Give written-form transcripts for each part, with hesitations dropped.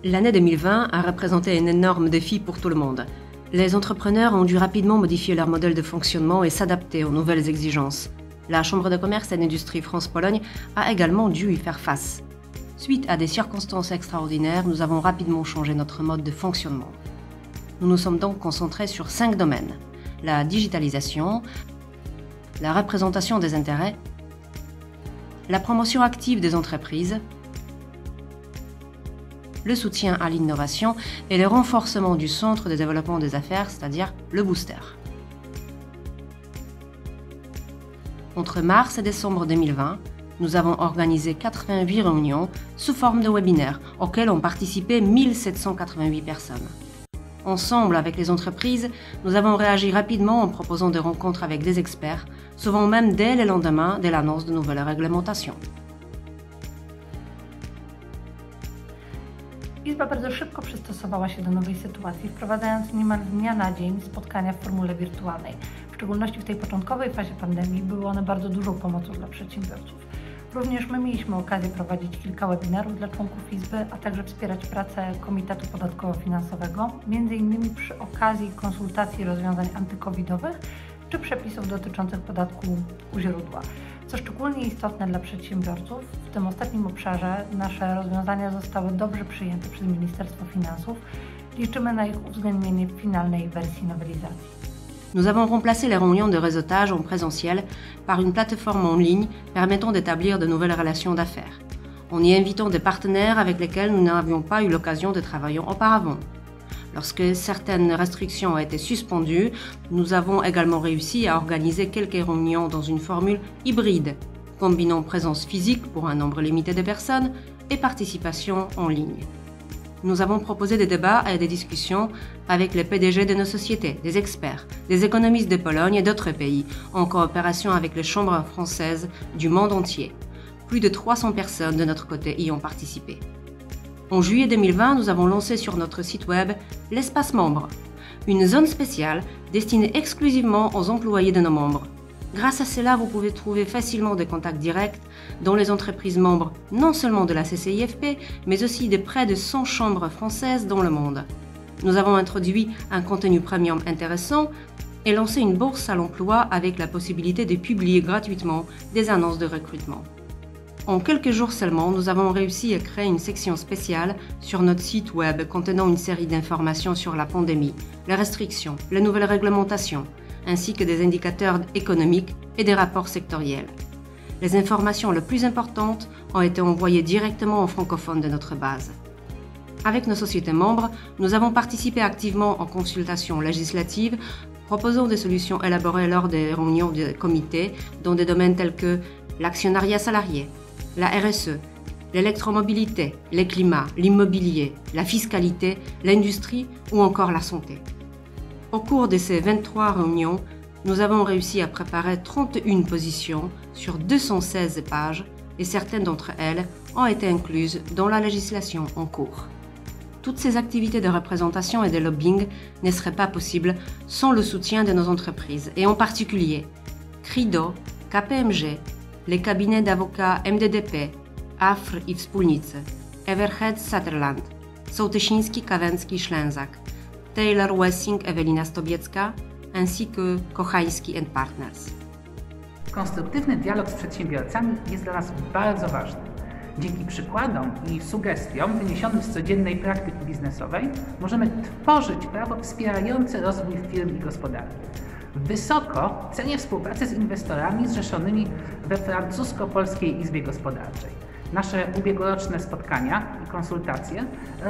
L'année 2020 a représenté un énorme défi pour tout le monde. Les entrepreneurs ont dû rapidement modifier leur modèle de fonctionnement et s'adapter aux nouvelles exigences. La Chambre de commerce et d'industrie France-Pologne a également dû y faire face. Suite à des circonstances extraordinaires, nous avons rapidement changé notre mode de fonctionnement. Nous nous sommes donc concentrés sur 5 domaines. La digitalisation, la représentation des intérêts, la promotion active des entreprises, le soutien à l'innovation et le renforcement du centre de développement des affaires, c'est-à-dire le booster. Entre mars et décembre 2020, nous avons organisé 88 réunions sous forme de webinaires auxquelles ont participé 1788 personnes. Ensemble avec les entreprises, nous avons réagi rapidement en proposant des rencontres avec des experts, souvent même dès le lendemain de l'annonce de nouvelles réglementations. Izba bardzo szybko przystosowała się do nowej sytuacji, wprowadzając niemal z dnia na dzień spotkania w formule wirtualnej. W szczególności w tej początkowej fazie pandemii były one bardzo dużą pomocą dla przedsiębiorców. Również my mieliśmy okazję prowadzić kilka webinarów dla członków Izby, a także wspierać pracę Komitetu Podatkowo-Finansowego, m.in. przy okazji konsultacji rozwiązań antykowidowych czy przepisów dotyczących podatku u źródła. Co szczególnie istotne dla przedsiębiorców, w tym ostatnim obszarze nasze rozwiązania zostały dobrze przyjęte przez Ministerstwo Finansów. Liczymy na ich uwzględnienie w finalnej wersji nowelizacji. Nous avons remplacé les réunions de réseautage en présentiel par une plateforme en ligne permettant d'établir de nouvelles relations d'affaires, en y invitant des partenaires avec lesquels nous n'avions pas eu l'occasion de travailler auparavant. Lorsque certaines restrictions ont été suspendues, nous avons également réussi à organiser quelques réunions dans une formule hybride, combinant présence physique pour un nombre limité de personnes et participation en ligne. Nous avons proposé des débats et des discussions avec les PDG de nos sociétés, des experts, des économistes de Pologne et d'autres pays, en coopération avec les chambres françaises du monde entier. Plus de 300 personnes de notre côté y ont participé. En juillet 2020, nous avons lancé sur notre site web l'espace membre, une zone spéciale destinée exclusivement aux employés de nos membres. Grâce à cela, vous pouvez trouver facilement des contacts directs dans les entreprises membres non seulement de la CCIFP, mais aussi de près de 100 chambres françaises dans le monde. Nous avons introduit un contenu premium intéressant et lancé une bourse à l'emploi avec la possibilité de publier gratuitement des annonces de recrutement. En quelques jours seulement, nous avons réussi à créer une section spéciale sur notre site web contenant une série d'informations sur la pandémie, les restrictions, les nouvelles réglementations, ainsi que des indicateurs économiques et des rapports sectoriels. Les informations les plus importantes ont été envoyées directement aux francophones de notre base. Avec nos sociétés membres, nous avons participé activement aux consultations législatives, proposant des solutions élaborées lors des réunions de comité dans des domaines tels que l'actionnariat salarié, la RSE, l'électromobilité, le climat, l'immobilier, la fiscalité, l'industrie ou encore la santé. Au cours de ces 23 réunions, nous avons réussi à préparer 31 positions sur 216 pages et certaines d'entre elles ont été incluses dans la législation en cours. Toutes ces activités de représentation et de lobbying ne seraient pas possibles sans le soutien de nos entreprises et en particulier Crido, KPMG, les cabinets d'avocats MDDP, AFR i Wspólnicy, Everhead Sutherland, Sołtysiński, Kawęcki, Ślęzak, Taylor Wessing, Ewelina Stobiecka, ainsi que Kochański & Partners. Konstruktywny dialog z przedsiębiorcami jest dla nas bardzo ważny. Dzięki przykładom i sugestiom wyniesionym z codziennej praktyki biznesowej możemy tworzyć prawo wspierające rozwój firm i gospodarki. Wysoko cenię współpracę z inwestorami zrzeszonymi we Francusko-Polskiej Izbie Gospodarczej. Nasze ubiegłoroczne spotkania i konsultacje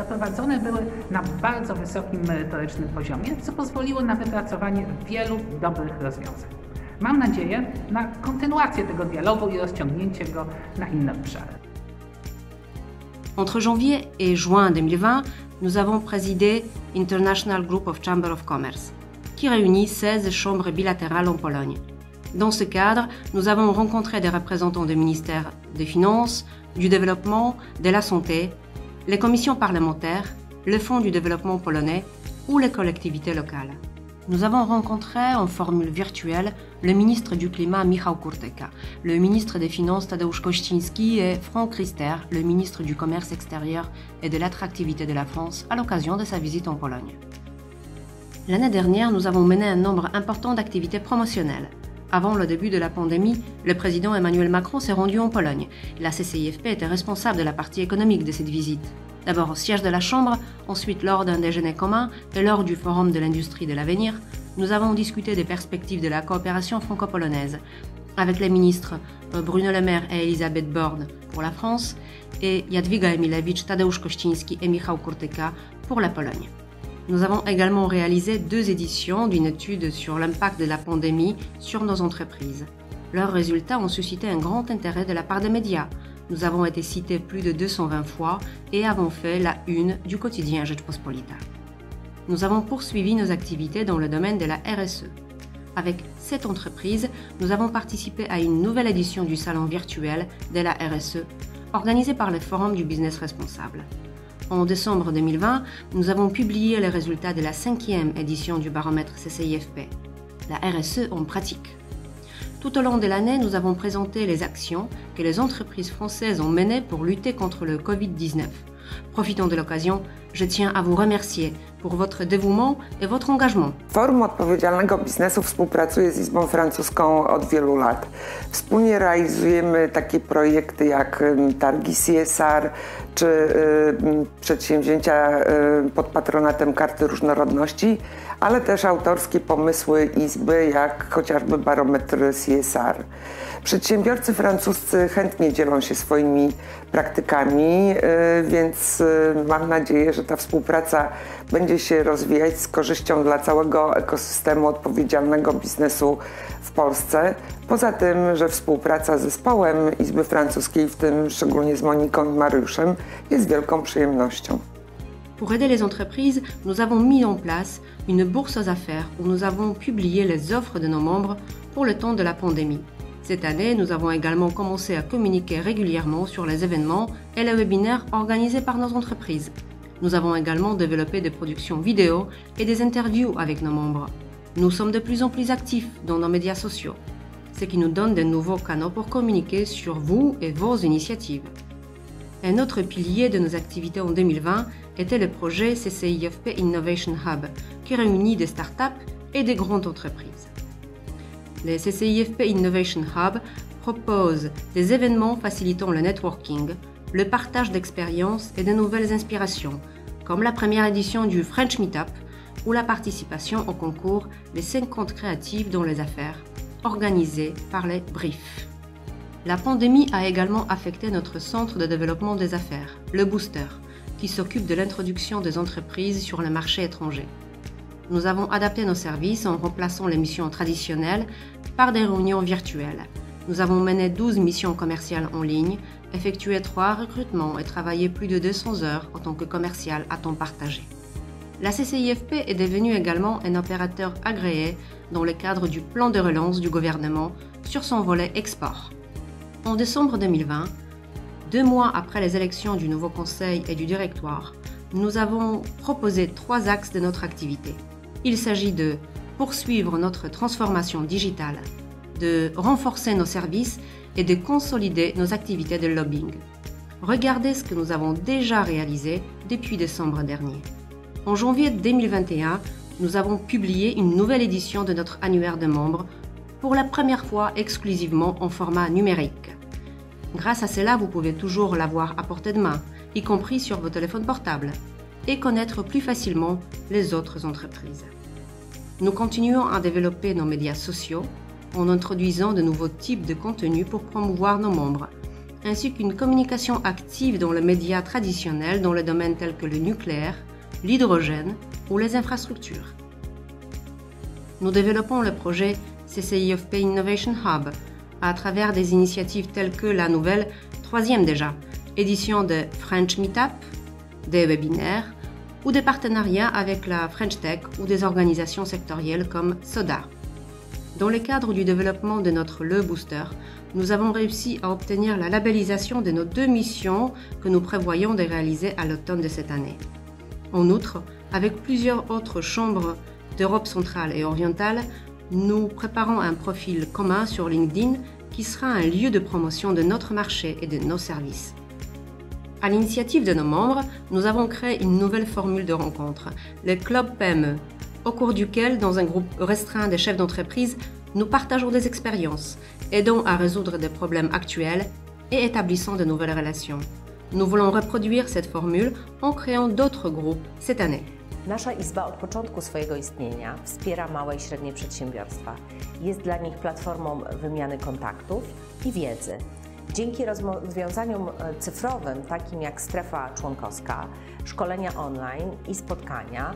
prowadzone były na bardzo wysokim merytorycznym poziomie, co pozwoliło na wypracowanie wielu dobrych rozwiązań. Mam nadzieję na kontynuację tego dialogu i rozciągnięcie go na inne obszary. Entre janvier et juin 2020, nous avons présidé International Group of Chamber of Commerce, qui réunit 16 chambres bilatérales en Pologne. Dans ce cadre, nous avons rencontré des représentants des ministères des Finances, du Développement, de la Santé, les commissions parlementaires, le Fonds du développement polonais ou les collectivités locales. Nous avons rencontré en formule virtuelle le ministre du Climat Michał Kurtyka, le ministre des Finances Tadeusz Kościński et Franck Riester, le ministre du Commerce extérieur et de l'attractivité de la France, à l'occasion de sa visite en Pologne. L'année dernière, nous avons mené un nombre important d'activités promotionnelles. Avant le début de la pandémie, le président Emmanuel Macron s'est rendu en Pologne. La CCIFP était responsable de la partie économique de cette visite. D'abord au siège de la Chambre, ensuite lors d'un déjeuner commun et lors du Forum de l'industrie de l'avenir, nous avons discuté des perspectives de la coopération franco-polonaise avec les ministres Bruno Le Maire et Elisabeth Borne pour la France et Jadwiga Emilewicz, Tadeusz Kościński et Michał Kurtyka pour la Pologne. Nous avons également réalisé 2 éditions d'une étude sur l'impact de la pandémie sur nos entreprises. Leurs résultats ont suscité un grand intérêt de la part des médias. Nous avons été cités plus de 220 fois et avons fait la une du quotidien Rzeczpospolita. Nous avons poursuivi nos activités dans le domaine de la RSE. Avec 7 entreprises, nous avons participé à une nouvelle édition du salon virtuel de la RSE, organisé par le Forum du Business Responsable. En décembre 2020, nous avons publié les résultats de la 5e édition du baromètre CCIFP, la RSE en pratique. Tout au long de l'année, nous avons présenté les actions que les entreprises françaises ont menées pour lutter contre le Covid-19. Profitant de l'occasion, je tiens à vous remercier pour votre dévouement et votre engagement. Forum Odpowiedzialnego Biznesu współpracuje z Izbą Francuską od wielu lat. Wspólnie realizujemy takie projekty jak targi CSR czy przedsięwzięcia pod patronatem Karty Różnorodności, ale też autorskie pomysły Izby, jak chociażby barometr CSR. Przedsiębiorcy francuscy chętnie dzielą się swoimi praktykami, więc mam nadzieję, że ta współpraca będzie się rozwijać z korzyścią dla całego ekosystemu odpowiedzialnego biznesu w Polsce. Poza tym, że współpraca z zespołem Izby Francuskiej, w tym szczególnie z Moniką i Mariuszem, jest wielką przyjemnością. Pour aider les entreprises, nous avons mis en place une bourse aux affaires où nous avons publié les offres de nos membres pour le temps de la pandémie. Cette année, nous avons également commencé à communiquer régulièrement sur les événements et les webinaires organisés par nos entreprises. Nous avons également développé des productions vidéo et des interviews avec nos membres. Nous sommes de plus en plus actifs dans nos médias sociaux, ce qui nous donne de nouveaux canaux pour communiquer sur vous et vos initiatives. Un autre pilier de nos activités en 2020 était le projet CCIFP Innovation Hub, qui réunit des startups et des grandes entreprises. Le CCIFP Innovation Hub propose des événements facilitant le networking, le partage d'expériences et de nouvelles inspirations, comme la première édition du French Meetup ou la participation au concours Les 50 créatives dans les affaires, organisé par les Briefs. La pandémie a également affecté notre centre de développement des affaires, le Booster, qui s'occupe de l'introduction des entreprises sur le marché étranger. Nous avons adapté nos services en remplaçant les missions traditionnelles par des réunions virtuelles. Nous avons mené 12 missions commerciales en ligne, effectué 3 recrutements et travaillé plus de 200 heures en tant que commercial à temps partagé. La CCIFP est devenue également un opérateur agréé dans le cadre du plan de relance du gouvernement sur son volet export. En décembre 2020, 2 mois après les élections du nouveau conseil et du directoire, nous avons proposé 3 axes de notre activité. Il s'agit de poursuivre notre transformation digitale, de renforcer nos services et de consolider nos activités de lobbying. Regardez ce que nous avons déjà réalisé depuis décembre dernier. En janvier 2021, nous avons publié une nouvelle édition de notre annuaire de membres, pour la première fois exclusivement en format numérique. Grâce à cela, vous pouvez toujours l'avoir à portée de main, y compris sur vos téléphones portables, et connaître plus facilement les autres entreprises. Nous continuons à développer nos médias sociaux en introduisant de nouveaux types de contenus pour promouvoir nos membres, ainsi qu'une communication active dans les médias traditionnels dans les domaines tels que le nucléaire, l'hydrogène ou les infrastructures. Nous développons le projet CCIFP Innovation Hub à travers des initiatives telles que la nouvelle, 3e déjà, édition de French Meetup, des webinaires ou des partenariats avec la French Tech ou des organisations sectorielles comme SODA. Dans le cadre du développement de notre Le Booster, nous avons réussi à obtenir la labellisation de nos 2 missions que nous prévoyons de réaliser à l'automne de cette année. En outre, avec plusieurs autres chambres d'Europe centrale et orientale, nous préparons un profil commun sur LinkedIn qui sera un lieu de promotion de notre marché et de nos services. À l'initiative de nos membres, nous avons créé une nouvelle formule de rencontre, le Club PME, au cours duquel, dans un groupe restreint de chefs d'entreprise, nous partageons des expériences, aidons à résoudre des problèmes actuels et établissons de nouvelles relations. Nous voulons reproduire cette formule en créant d'autres groupes cette année. Nasza Izba od początku swojego istnienia wspiera małe i średnie przedsiębiorstwa. Jest dla nich platformą wymiany kontaktów i wiedzy. Dzięki rozwiązaniom cyfrowym, takim jak strefa członkowska, szkolenia online i spotkania,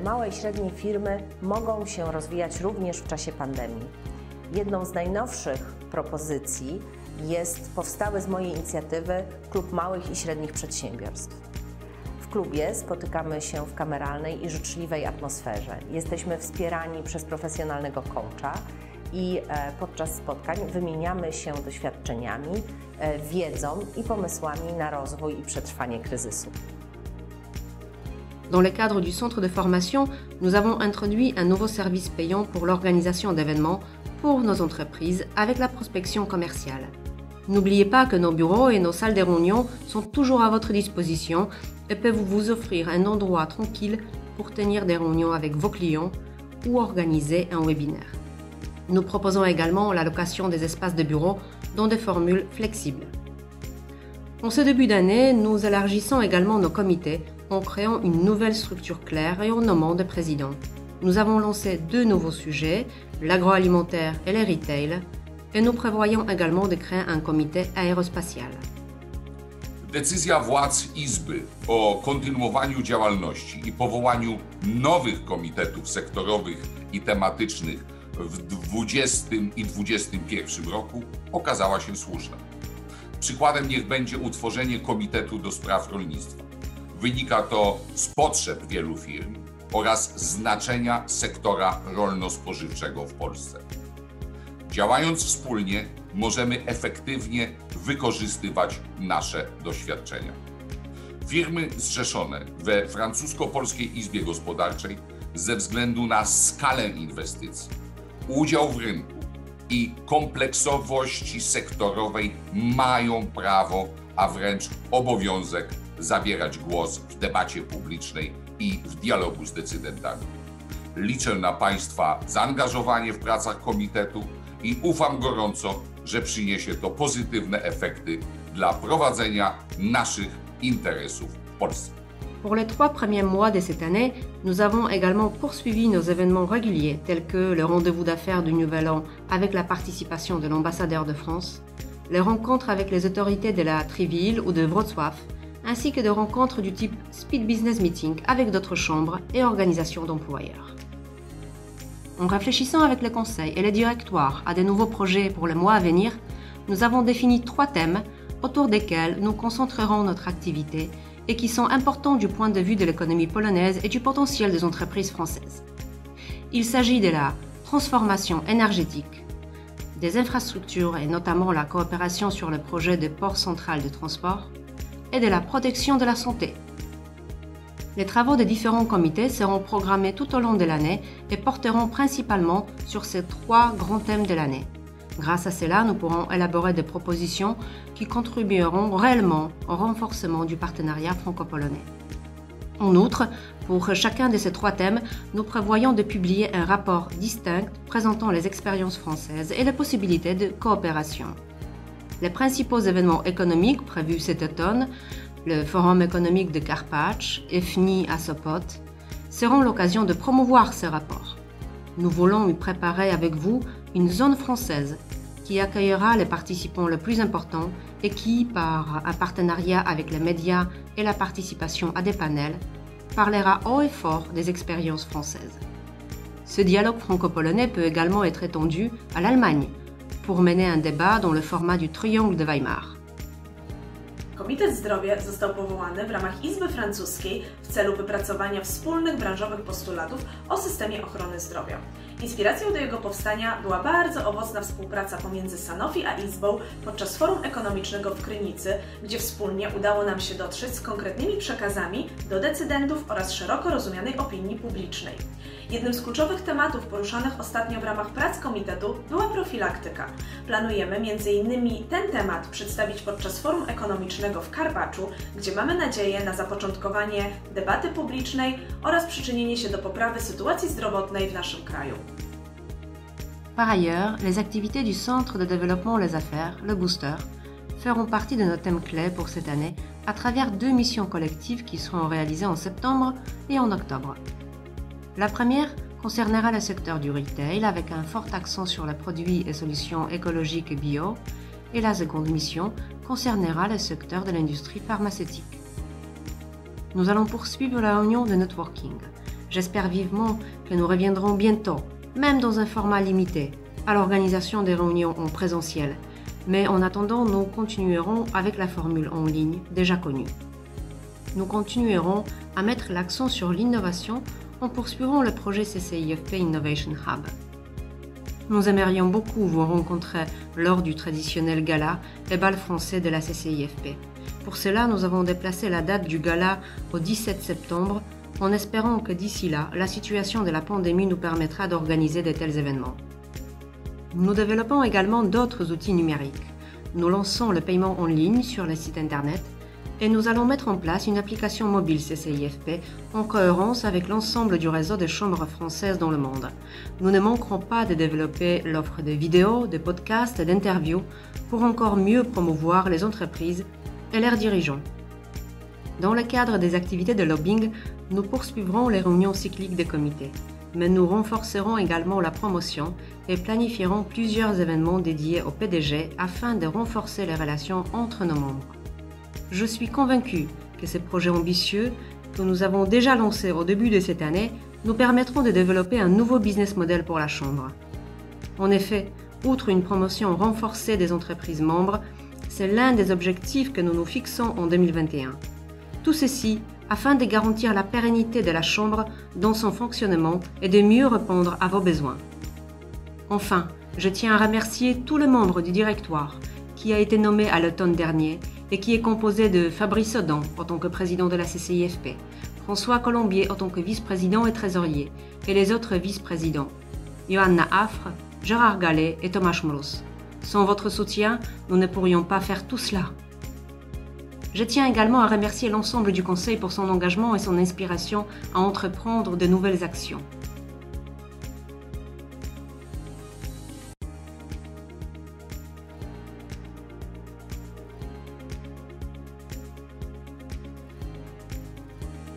małe i średnie firmy mogą się rozwijać również w czasie pandemii. Jedną z najnowszych propozycji jest powstały z mojej inicjatywy Klub Małych i Średnich Przedsiębiorstw. W klubie spotykamy się w kameralnej i życzliwej atmosferze. Jesteśmy wspierani przez profesjonalnego coacha i podczas spotkań wymieniamy się doświadczeniami, wiedzą i pomysłami na rozwój i przetrwanie kryzysu. Dans le cadre du centre de formation, nous avons introduit un nouveau service payant pour l'organisation d'événements pour nos entreprises avec la prospection commerciale. N'oubliez pas que nos bureaux et nos salles de réunion sont toujours à votre disposition et peuvent vous offrir un endroit tranquille pour tenir des réunions avec vos clients ou organiser un webinaire. Nous proposons également la location des espaces de bureau dans des formules flexibles. En ce début d'année, nous élargissons également nos comités en créant une nouvelle structure claire et en nommant des présidents. Nous avons lancé 2 nouveaux sujets, l'agroalimentaire et le retail, et nous prévoyons également de créer un comité aérospatial. Decyzja władz Izby o kontynuowaniu działalności i powołaniu nowych komitetów sektorowych i tematycznych w 2020 i 2021 roku okazała się słuszna. Przykładem niech będzie utworzenie Komitetu do Spraw Rolnictwa. Wynika to z potrzeb wielu firm oraz znaczenia sektora rolno-spożywczego w Polsce. Działając wspólnie, możemy efektywnie wykorzystywać nasze doświadczenia. Firmy zrzeszone we Francusko-Polskiej Izbie Gospodarczej ze względu na skalę inwestycji, udział w rynku i kompleksowości sektorowej mają prawo, a wręcz obowiązek zabierać głos w debacie publicznej i w dialogu z decydentami. Liczę na Państwa zaangażowanie w pracach komitetu i ufam gorąco, że przyniesie to pozytywne efekty dla prowadzenia naszych interesów w Polsce. Pour les 3 premiers mois de cette année, nous avons également poursuivi nos événements réguliers tels que le rendez-vous d'affaires du Nouvel An avec la participation de l'ambassadeur de France, les rencontres avec les autorités de la Triville ou de Wrocław, ainsi que des rencontres du type Speed Business Meeting avec d'autres chambres et organisations d'employeurs. En réfléchissant avec le conseil et le directoire à de nouveaux projets pour le mois à venir, nous avons défini 3 thèmes autour desquels nous concentrerons notre activité et qui sont importants du point de vue de l'économie polonaise et du potentiel des entreprises françaises. Il s'agit de la transformation énergétique, des infrastructures et notamment la coopération sur le projet de port central de transport et de la protection de la santé. Les travaux des différents comités seront programmés tout au long de l'année et porteront principalement sur ces 3 grands thèmes de l'année. Grâce à cela, nous pourrons élaborer des propositions qui contribueront réellement au renforcement du partenariat franco-polonais. En outre, pour chacun de ces 3 thèmes, nous prévoyons de publier un rapport distinct présentant les expériences françaises et les possibilités de coopération. Les principaux événements économiques prévus cet automne, le Forum économique de Karpacz et FNI à Sopot, seront l'occasion de promouvoir ce rapport. Nous voulons y préparer avec vous une zone française qui accueillera les participants les plus importants et qui, par un partenariat avec les médias et la participation à des panels, parlera haut et fort des expériences françaises. Ce dialogue franco-polonais peut également être étendu à l'Allemagne pour mener un débat dans le format du Triangle de Weimar. Komitet Zdrowia został powołany w ramach Izby Francuskiej w celu wypracowania wspólnych branżowych postulatów o systemie ochrony zdrowia. Inspiracją do jego powstania była bardzo owocna współpraca pomiędzy Sanofi a Izbą podczas Forum Ekonomicznego w Krynicy, gdzie wspólnie udało nam się dotrzeć z konkretnymi przekazami do decydentów oraz szeroko rozumianej opinii publicznej. Jednym z kluczowych tematów poruszanych ostatnio w ramach prac komitetu była profilaktyka. Planujemy m.in. ten temat przedstawić podczas Forum Ekonomicznego w Karpaczu, gdzie mamy nadzieję na zapoczątkowanie debaty publicznej oraz przyczynienie się do poprawy sytuacji zdrowotnej w naszym kraju. Par ailleurs, les activités du Centre de développement Les Affaires, le Booster, feront partie de nos thèmes clés pour cette année à travers 2 missions collectives qui seront réalisées en septembre et en octobre. La première concernera le secteur du retail avec un fort accent sur les produits et solutions écologiques et bio, et la seconde mission concernera le secteur de l'industrie pharmaceutique. Nous allons poursuivre la réunion de networking. J'espère vivement que nous reviendrons bientôt, même dans un format limité, à l'organisation des réunions en présentiel, mais en attendant, nous continuerons avec la formule en ligne déjà connue. Nous continuerons à mettre l'accent sur l'innovation en poursuivant le projet CCIFP Innovation Hub. Nous aimerions beaucoup vous rencontrer lors du traditionnel gala et bal français de la CCIFP. Pour cela, nous avons déplacé la date du gala au 17 septembre en espérant que d'ici là, la situation de la pandémie nous permettra d'organiser de tels événements. Nous développons également d'autres outils numériques. Nous lançons le paiement en ligne sur le site internet et nous allons mettre en place une application mobile CCIFP en cohérence avec l'ensemble du réseau des chambres françaises dans le monde. Nous ne manquerons pas de développer l'offre de vidéos, de podcasts et d'interviews pour encore mieux promouvoir les entreprises et leurs dirigeants. Dans le cadre des activités de lobbying, nous poursuivrons les réunions cycliques des comités, mais nous renforcerons également la promotion et planifierons plusieurs événements dédiés au PDG afin de renforcer les relations entre nos membres. Je suis convaincue que ces projets ambitieux que nous avons déjà lancés au début de cette année nous permettront de développer un nouveau business model pour la Chambre. En effet, outre une promotion renforcée des entreprises membres, c'est l'un des objectifs que nous nous fixons en 2021. Tout ceci afin de garantir la pérennité de la Chambre dans son fonctionnement et de mieux répondre à vos besoins. Enfin, je tiens à remercier tous les membres du directoire qui a été nommé à l'automne dernier et qui est composé de Fabrice Audin en tant que président de la CCIFP, François Colombier en tant que vice-président et trésorier, et les autres vice-présidents, Johanna Affre, Gérard Gallet et Thomas Schmros. Sans votre soutien, nous ne pourrions pas faire tout cela. Je tiens également à remercier l'ensemble du Conseil pour son engagement et son inspiration à entreprendre de nouvelles actions.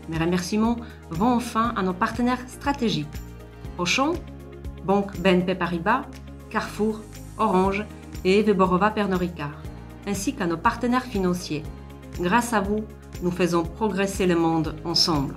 Mes remerciements vont enfin à nos partenaires stratégiques. Auchan, Banque BNP Paribas, Carrefour, Orange et Wyborova Pernod Ricard, ainsi qu'à nos partenaires financiers. Grâce à vous, nous faisons progresser le monde ensemble.